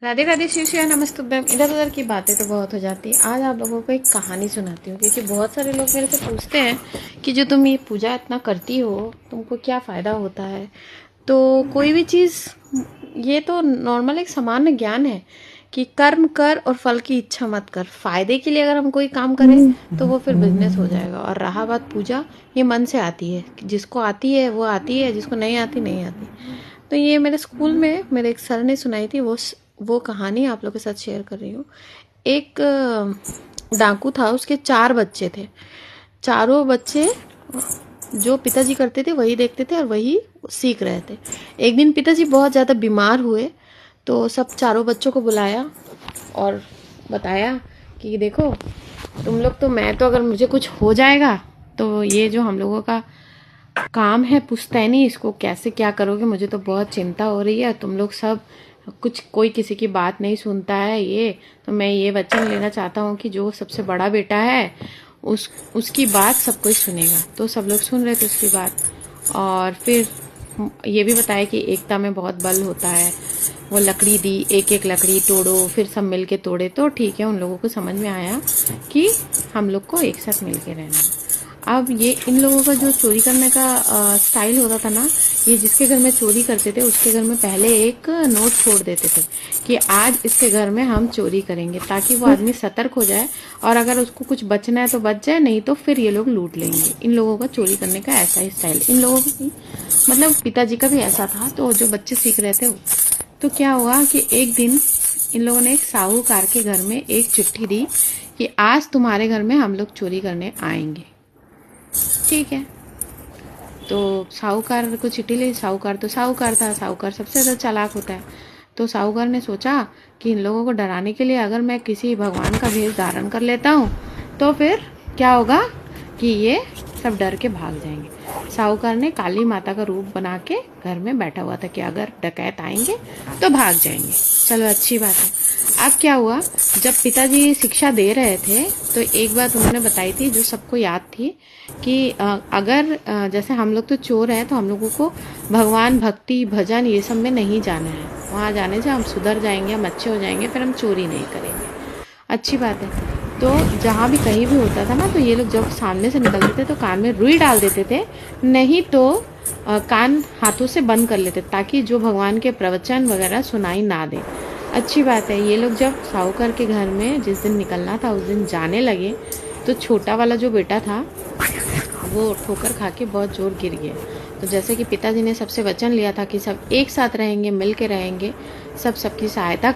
राधे राधे शिव शिव नमस्तुभ्यम। इधर उधर की बातें तो बहुत हो जाती है। आज आप लोगों को एक कहानी सुनाती हूँ, क्योंकि बहुत सारे लोग मेरे से पूछते हैं कि जो तुम ये पूजा इतना करती हो तुमको क्या फ़ायदा होता है। तो कोई भी चीज़, ये तो नॉर्मल एक सामान्य ज्ञान है कि कर्म कर और फल की इच्छा मत कर। फायदे के लिए अगर हम कोई काम करें तो वो फिर बिजनेस हो जाएगा। और रहा बात पूजा, ये मन से आती है, जिसको आती है वो आती है, जिसको नहीं आती नहीं आती। तो ये मेरे स्कूल में मेरे एक सर ने सुनाई थी, वो कहानी आप लोगों के साथ शेयर कर रही हूँ। एक डाकू था, उसके 4 बच्चे थे। चारों बच्चे जो पिताजी करते थे वही देखते थे और वही सीख रहे थे। एक दिन पिताजी बहुत ज़्यादा बीमार हुए, तो सब चारों बच्चों को बुलाया और बताया कि देखो तुम लोग तो, मैं तो अगर मुझे कुछ हो जाएगा तो ये जो हम लोगों का काम है पुश्तैनी, इसको कैसे क्या करोगे, मुझे तो बहुत चिंता हो रही है। तुम लोग सब कुछ, कोई किसी की बात नहीं सुनता है। ये तो मैं ये वचन लेना चाहता हूँ कि जो सबसे बड़ा बेटा है उसकी बात सब कोई सुनेगा। तो सब लोग सुन रहे थे उसकी बात। और फिर ये भी बताया कि एकता में बहुत बल होता है। वो लकड़ी दी, एक एक लकड़ी तोड़ो, फिर सब मिल के तोड़े। तो ठीक है, उन लोगों को समझ में आया कि हम लोग को एक साथ मिल के रहना है। अब ये इन लोगों का जो चोरी करने का स्टाइल होता था ना, ये जिसके घर में चोरी करते थे उसके घर में पहले एक नोट छोड़ देते थे कि आज इसके घर में हम चोरी करेंगे, ताकि वो आदमी सतर्क हो जाए और अगर उसको कुछ बचना है तो बच जाए, नहीं तो फिर ये लोग लूट लेंगे। इन लोगों का चोरी करने का ऐसा ही स्टाइल, इन लोगों का मतलब पिताजी का भी ऐसा था। तो जो बच्चे सीख रहे थे, तो क्या हुआ कि एक दिन इन लोगों ने एक साहूकार के घर में एक चिट्ठी दी कि आज तुम्हारे घर में हम लोग चोरी करने आएंगे। ठीक है, तो साहूकार को चिट्ठी ली। साहूकार तो साहूकार था, साहूकार सबसे ज़्यादा चालाक होता है। तो साहूकार ने सोचा कि इन लोगों को डराने के लिए अगर मैं किसी भगवान का भेष धारण कर लेता हूँ तो फिर क्या होगा कि ये सब डर के भाग जाएंगे। साहूकार ने काली माता का रूप बना के घर में बैठा हुआ था कि अगर डकैत आएंगे तो भाग जाएंगे। चलो अच्छी बात है। अब क्या हुआ, जब पिताजी शिक्षा दे रहे थे तो एक बात उन्होंने बताई थी जो सबको याद थी कि अगर जैसे हम लोग तो चोर हैं तो हम लोगों को भगवान, भक्ति, भजन ये सब में नहीं जाना है। वहाँ जाने से हम सुधर जाएंगे, हम अच्छे हो जाएंगे, फिर हम चोरी नहीं करेंगे। अच्छी बात है। तो जहाँ भी कहीं भी होता था ना, तो ये लोग जब सामने से निकलते थे तो कान में रुई डाल देते थे, नहीं तो कान हाथों से बंद कर लेते, ताकि जो भगवान के प्रवचन वगैरह सुनाई ना दे। अच्छी बात है। ये लोग जब साहूकार के घर में जिस दिन निकलना था उस दिन जाने लगे, तो छोटा वाला जो बेटा था वो ठोकर खा के बहुत जोर गिर गया। तो जैसे कि पिताजी ने सबसे वचन लिया था कि सब एक साथ रहेंगे, मिल के रहेंगे, सब सबकी सहायता